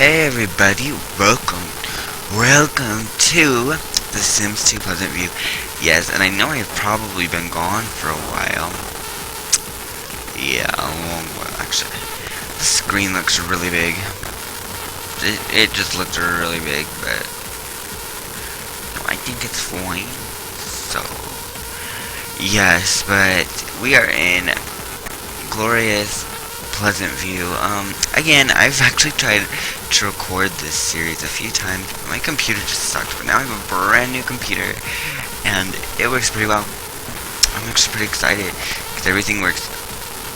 Hey everybody, welcome to The Sims 2 Pleasantview. Yes, and I know I've probably been gone for a while. Yeah, a long while actually. The screen looks really big. It just looks really big, but I think it's fine. So, yes, but we are in glorious Pleasantview. Again, I've actually tried to record this series a few times, but my computer just sucked. But now I have a brand new computer, and it works pretty well. I'm actually pretty excited, because everything works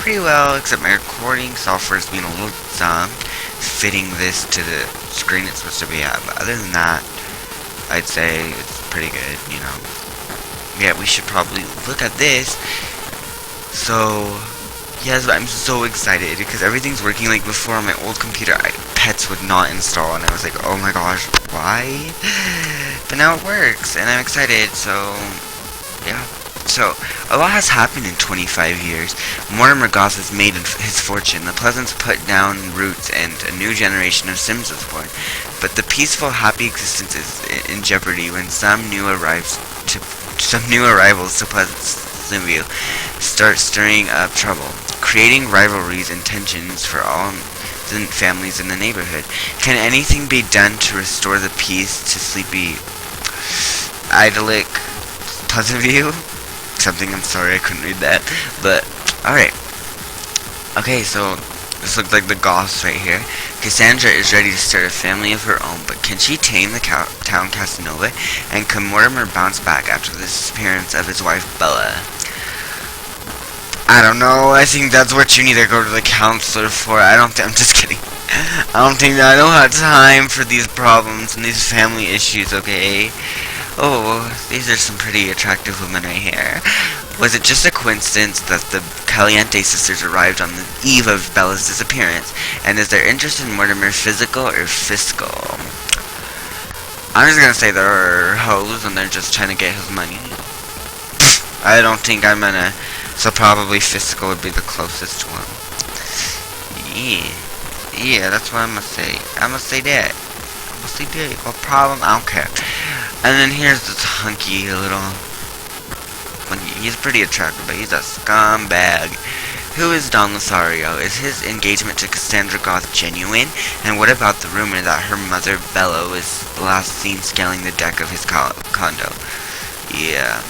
pretty well, except my recording software is being a little dumb, fitting this to the screen it's supposed to be at. But other than that, I'd say it's pretty good, you know. Yeah, we should probably look at this. So, yes, I'm so excited because everything's working. Like before on my old computer, Pets would not install, and I was like, oh my gosh, why? But now it works, and I'm excited. So, yeah. So, a lot has happened in 25 years. Mortimer Goss has made his fortune. The Pleasants put down roots, and a new generation of Sims was born. But the peaceful, happy existence is in jeopardy when some new arrivals to Pleasantview start stirring up trouble, creating rivalries and tensions for all the families in the neighborhood. Can anything be done to restore the peace to sleepy, idyllic Pleasantview? I'm sorry I couldn't read that, but alright. Okay, so this looks like the Goths right here. Cassandra is ready to start a family of her own, but can she tame the town Casanova? And can Mortimer bounce back after the disappearance of his wife Bella? I don't know. I think that's what you need to go to the counselor for. I'm just kidding. I don't have time for these problems and these family issues, okay? Oh, these are some pretty attractive women right here. Was it just a coincidence that the Caliente sisters arrived on the eve of Bella's disappearance? And is their interest in Mortimer physical or fiscal? I'm just gonna say they're hoes and they're just trying to get his money. I don't think I'm gonna... So probably fiscal would be the closest one. Yeah, that's what I'm gonna say. I'm gonna say that. What problem? I don't care. And then here's this hunky little... He's pretty attractive, but he's a scumbag. Who is Don Lothario? Is his engagement to Cassandra Goth genuine? And what about the rumor that her mother, Bella, was last seen scaling the deck of his condo? Yeah.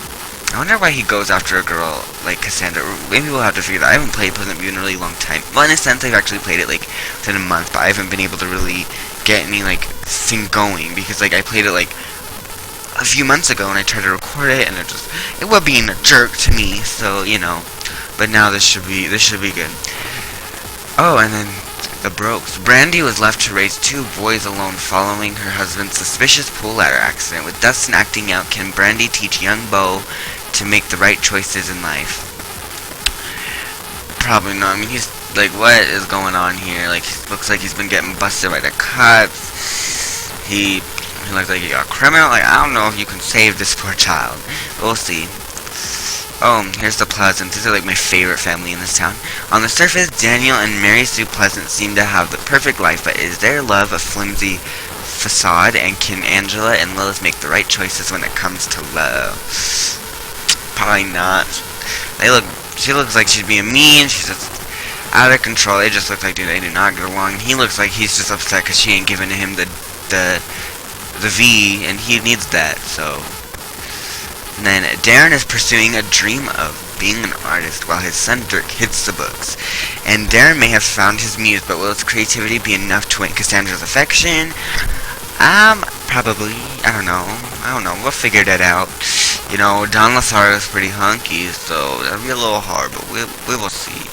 I wonder why he goes after a girl like Cassandra. Maybe we'll have to figure that out. I haven't played Pleasantview in a really long time. Well, in a sense, I've actually played it, like, within a month, but I haven't been able to really get any, like, thing going, because, like, I played it, like, a few months ago, and I tried to record it, and it was being a jerk to me, so, you know, but now this should be good. Oh, and then the Brokes. Brandy was left to raise two boys alone following her husband's suspicious pool ladder accident. With Dustin acting out, can Brandy teach young Beau to make the right choices in life? Probably not. I mean, he's, like, what is going on here? Like, he looks like he's been getting busted by the cops. He looks like he got a criminal. Like, I don't know if you can save this poor child. We'll see. Oh, here's the Pleasants. These are like my favorite family in this town. On the surface, Daniel and Mary Sue Pleasant seem to have the perfect life, but is their love a flimsy facade? And can Angela and Lilith make the right choices when it comes to love? Probably not. She looks like she's being mean. She's just out of control. They just look like they do not get along. He looks like he's just upset because she ain't giving him the V, and he needs that, so. And then Darren is pursuing a dream of being an artist while his son Dirk hits the books. And Darren may have found his muse, but will his creativity be enough to win Cassandra's affection? Probably. I don't know. We'll figure that out. You know, Don Lothario is pretty hunky, so that'll be a little hard, but we will see.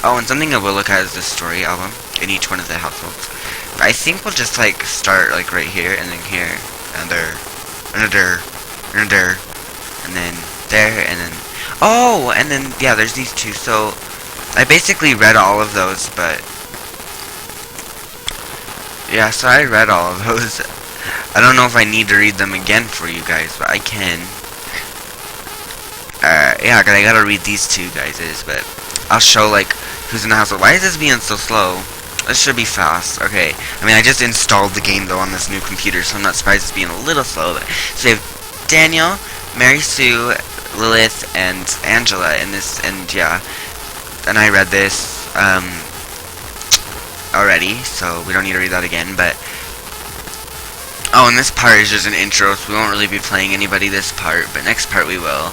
Oh, and something I will look at is the story album in each one of the households. I think we'll just, like, start, like, right here, and then here, and there, and there, and there, and then there, and then... Oh! And then, yeah, there's these two, so... I basically read all of those, but... Yeah, so I read all of those. I don't know if I need to read them again for you guys, but I can. Yeah, I gotta read these two guys, but... I'll show, like, who's in the household. Why is this being so slow? This should be fast. Okay. I mean, I just installed the game, though, on this new computer, so I'm not surprised it's being a little slow. But, so we have Daniel, Mary Sue, Lilith, and Angela in this, and yeah. And I read this, already, so we don't need to read that again, but... Oh, and this part is just an intro, so we won't really be playing anybody this part, but next part we will.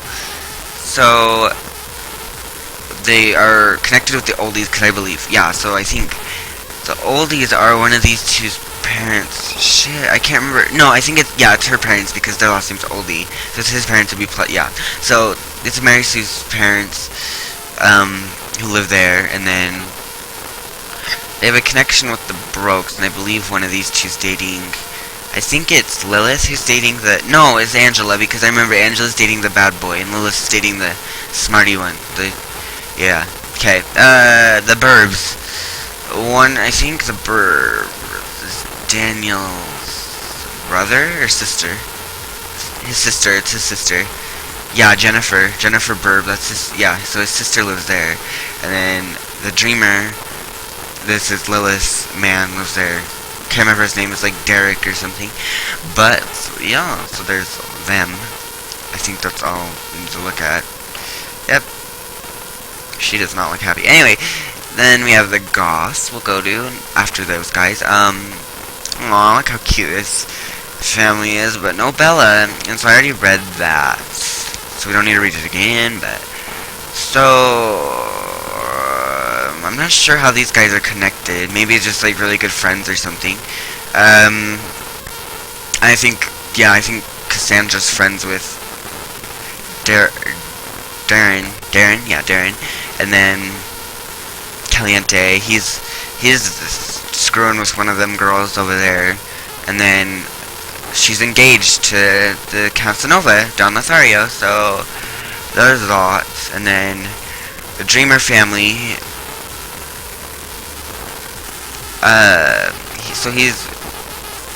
So... They are connected with the oldies, because I believe, yeah, so I think the oldies are one of these two's parents. Shit, I can't remember. No, I think it's, yeah, it's her parents, because their last name's Oldie. So it's his parents to be, yeah. So, it's Mary Sue's parents, who live there, and then they have a connection with the Brokes, and I believe one of these two's dating, I think it's Lilith who's dating the, no, it's Angela, because I remember Angela's dating the bad boy, and Lilith's dating the smarty one, yeah. Okay. The Burbs. One, I think the Burbs is Daniel's brother or sister. His sister. It's his sister. Yeah, Jennifer. Jennifer Burb. That's his. Yeah. So his sister lives there, and then the Dreamer. This is Lilith's man lives there. Can't remember his name. It's like Derek or something. But yeah. So there's them. I think that's all we need to look at. Yep. She does not look happy. Anyway, then we have the Goths we'll go to after those guys. Aw, look how cute this family is, but no Bella, and so I already read that. So we don't need to read it again, but... So... I'm not sure how these guys are connected. Maybe it's just like really good friends or something. I think Cassandra's friends with Darren, yeah, Darren, and then Caliente, he's screwing with one of them girls over there, and then she's engaged to the Casanova, Don Lothario, so there's that, and then the Dreamer family,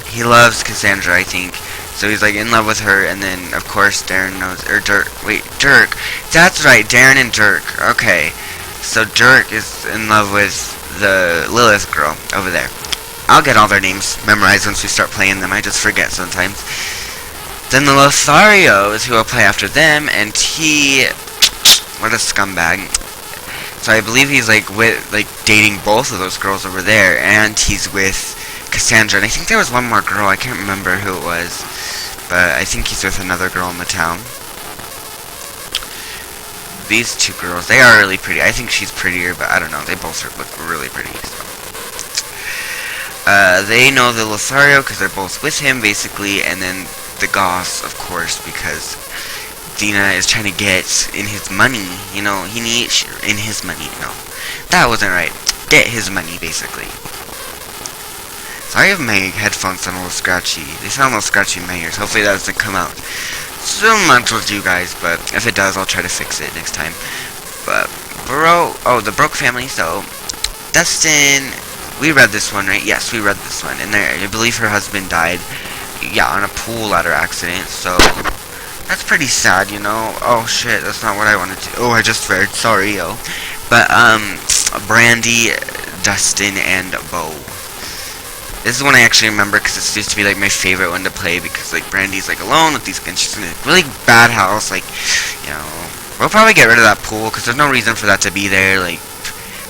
he loves Cassandra, I think. So he's like in love with her, and then of course Darren knows, or Dirk. Wait, Dirk. That's right, Darren and Dirk. Okay, so Dirk is in love with the Lilith girl over there. I'll get all their names memorized once we start playing them. I just forget sometimes. Then the Lothario is who will play after them, and he, what a scumbag. So I believe he's like dating both of those girls over there, and he's with Cassandra, and I think there was one more girl, I can't remember who it was, but I think he's with another girl in the town. These two girls, they are really pretty. I think she's prettier, but I don't know, they both look really pretty, so. They know the Lothario because they're both with him, basically, and then the Goths, of course, because Dina is trying to get in his money, you know, he needs in his money, no, that wasn't right, get his money, basically. Sorry if my headphones sound a little scratchy. They sound a little scratchy in my ears. Hopefully that doesn't come out so much with you guys, but if it does, I'll try to fix it next time. But, the Broke family, so, Dustin, we read this one, right? Yes, we read this one, and I believe her husband died, yeah, on a pool ladder accident, so, that's pretty sad, you know? Oh, shit, that's not what I wanted to, oh, I just read, sorry, yo. But, Brandy, Dustin, and Bo. This is one I actually remember because it used to be like my favorite one to play because like Brandy's like alone with these guns. She's in a really bad house. Like, you know, we'll probably get rid of that pool because there's no reason for that to be there. Like,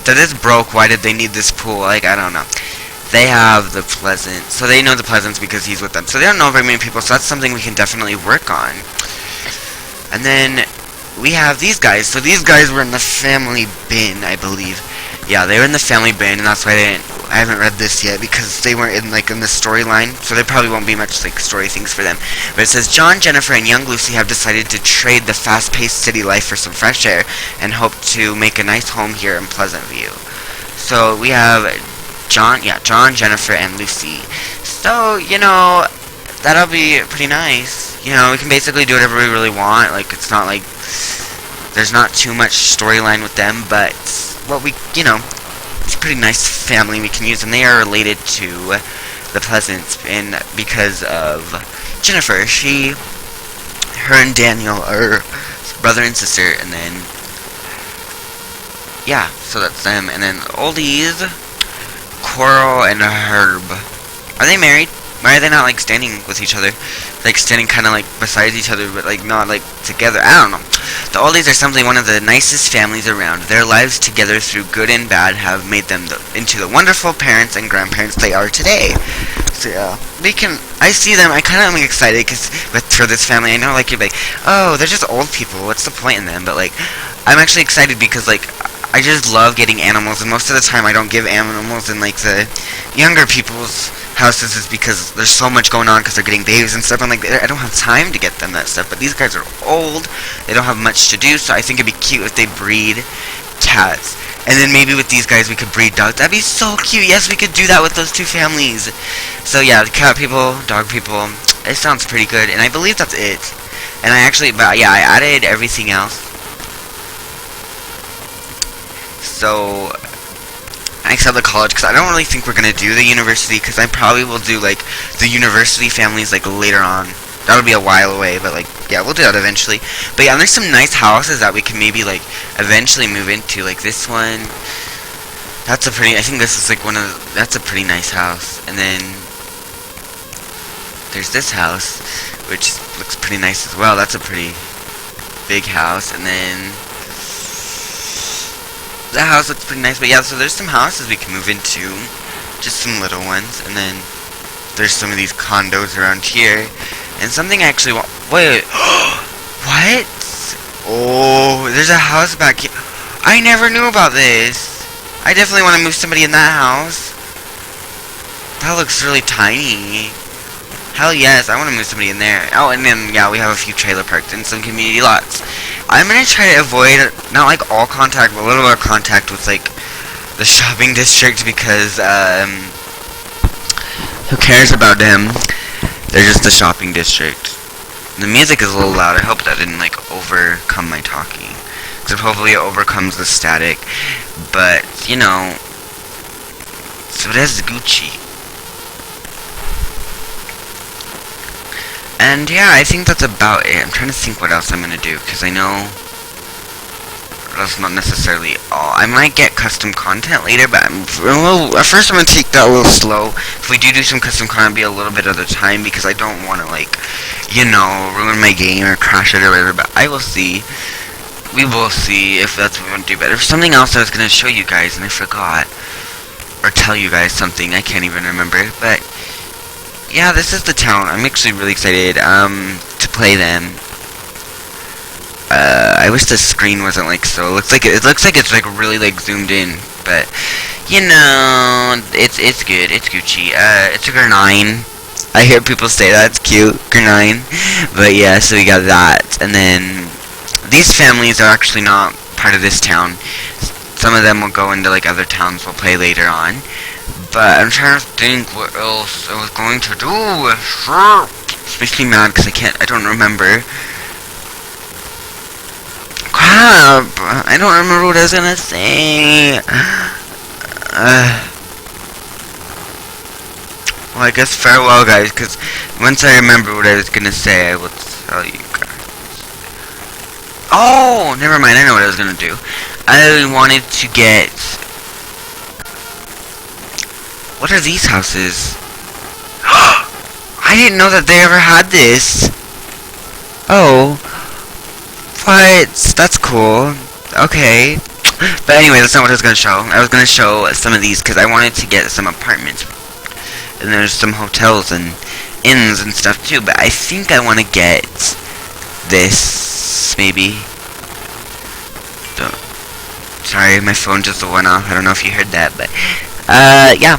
that is broke. Why did they need this pool? Like, I don't know. They have the Pleasant. So they know the Pleasants because he's with them. So they don't know very many people. So that's something we can definitely work on. And then we have these guys. So these guys were in the family bin, I believe. Yeah, they were in the family bin, and that's why I haven't read this yet, because they weren't in the storyline, so there probably won't be much like story things for them. But it says John, Jennifer, and young Lucy have decided to trade the fast-paced city life for some fresh air, and hope to make a nice home here in Pleasantview. So we have John, Jennifer, and Lucy. So, you know, that'll be pretty nice. You know, we can basically do whatever we really want. Like, it's not like there's not too much storyline with them, but what we, you know, it's a pretty nice family we can use, and they are related to the Pleasants, and because of Jennifer, her and Daniel are brother and sister, and then, yeah, so that's them, and then oldies, Coral and Herb. Are they married? Why are they not like standing with each other? Like standing kind of like beside each other, but like not like together. I don't know. The Oldies are simply one of the nicest families around. Their lives together through good and bad have made them into the wonderful parents and grandparents they are today. So yeah, I see them. I kind of am excited because for this family, I know like you're like, oh, they're just old people. What's the point in them? But like, I'm actually excited because like, I just love getting animals, and most of the time I don't give animals in like the younger people's houses is because there's so much going on because they're getting babies and stuff. I'm like, I don't have time to get them that stuff. But these guys are old, they don't have much to do, so I think it'd be cute if they breed cats. And then maybe with these guys we could breed dogs. That'd be so cute. Yes, we could do that with those two families. So yeah, the cat people, dog people, it sounds pretty good, and I believe that's it. And I added everything else. So, except the college, because I don't really think we're going to do the university, because I probably will do, like, the university families, like, later on. That'll be a while away, but, like, yeah, we'll do that eventually. But, yeah, there's some nice houses that we can maybe, like, eventually move into, like this one. That's a pretty, I think this is, like, that's a pretty nice house. And then, there's this house, which looks pretty nice as well. That's a pretty big house. And then that house looks pretty nice, but yeah, so there's some houses we can move into, just some little ones, and then there's some of these condos around here, and something I actually want, wait, what? Oh, there's a house back here. I never knew about this. I definitely want to move somebody in that house. That looks really tiny. Hell yes, I want to move somebody in there. Oh, and then, yeah, we have a few trailer parks and some community lots. I'm going to try to avoid, not like all contact, but a little bit of contact with, like, the shopping district because, who cares about them? They're just the shopping district. The music is a little loud. I hope that didn't, like, overcome my talking. Because hopefully it overcomes the static. But, you know, so that's Gucci. And yeah, I think that's about it. I'm trying to think what else I'm going to do, because I know that's not necessarily all. I might get custom content later, but at first I'm going to take that a little slow. If we do some custom content, it'll be a little bit at a time, because I don't want to, like, you know, ruin my game or crash it or whatever, but I will see. We will see if that's what we want to do. But there's something else I was going to show you guys, and I forgot. Or tell you guys something, I can't even remember, but yeah, this is the town. I'm actually really excited to play them. I wish the screen wasn't like so. It looks like it's like really like zoomed in, but you know, it's good. It's Gucci. It's a G9. I hear people say that it's cute, G9. But yeah, so we got that, and then these families are actually not part of this town. Some of them will go into like other towns we'll play later on. But I'm trying to think what else I was going to do. It makes me mad because I don't remember. Crap! I don't remember what I was gonna say. Well, I guess farewell, guys, because once I remember what I was gonna say, I will tell you guys. Oh, never mind, I know what I was gonna do. I wanted to get... What are these houses? I didn't know that they ever had this. Oh. What? That's cool. Okay. But anyway, that's not what I was going to show. I was going to show some of these because I wanted to get some apartments. And there's some hotels and inns and stuff too. But I think I want to get this, maybe. Sorry, my phone just went off. I don't know if you heard that, but yeah.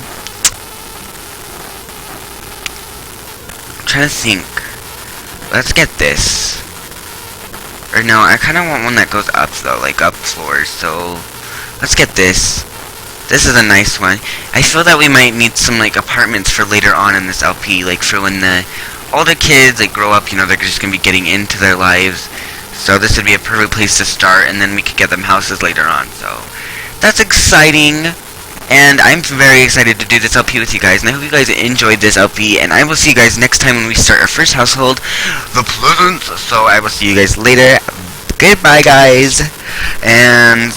I'm trying to think. Let's get this. Or no, I kind of want one that goes up though, like up floors. So let's get this. This is a nice one. I feel that we might need some like apartments for later on in this LP, like for when the older kids like grow up. You know, they're just gonna be getting into their lives. So this would be a perfect place to start, and then we could get them houses later on. So that's exciting, and I'm very excited to do this LP with you guys. And I hope you guys enjoyed this LP, and I will see you guys next time when we start our first household, the Pleasant. So I will see you guys later. Goodbye, guys, and